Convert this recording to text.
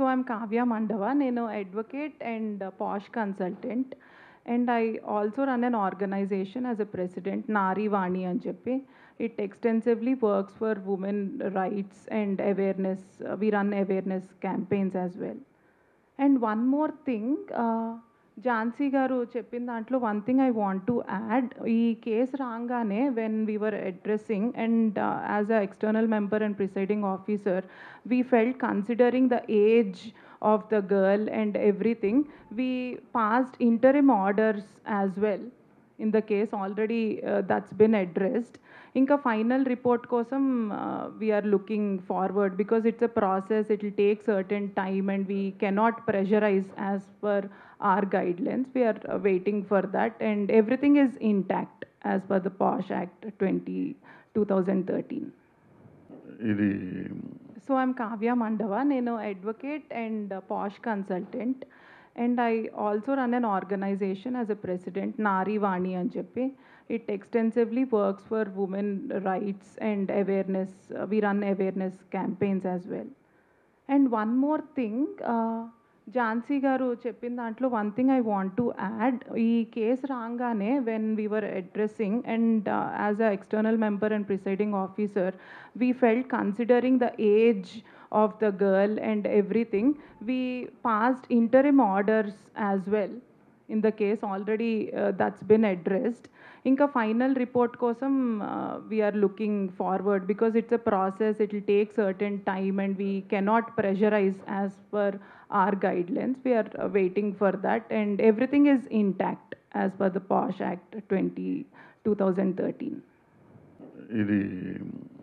So I'm Kavya Mandava. Nenu advocate and posh consultant, and I also run an organization as a president, Nari Vani అని చెప్పి. It extensively works for women rights and awareness. We run awareness campaigns as well. And one more thing, Jhansi గారు చెప్పిన దాంట్లో one thing I want to add. ఈ case రాగానే when we were addressing and as a external member and presiding officer, we felt considering the age of the girl and everything, we passed interim orders as well in the case. Already that's been addressed. Inka final report kosam we are looking forward because it's a process. It will take certain time and we cannot pressurize as per our guidelines. We are waiting for that, and everything is intact as per the POSH Act 2013. ఇది So I'm Kavya Mandava. Nenu advocate and posh consultant, and I also run an organization as a president, Nari Vani అని చెప్పి. It extensively works for women rights and awareness. We run awareness campaigns as well. And one more thing, Jhansi గారు చెప్పిన దాంట్లో one thing I want to add. ఈ case రాగానే when we were addressing and as a external member and presiding officer, we felt considering the age of the girl and everything, we passed interim orders as well in the case. Already that's been addressed. Inka final report kosam we are looking forward because it's a process. It will take certain time and we cannot pressurize as per our guidelines. We are waiting for that, and everything is intact as per the POSH Act 2013. ఇది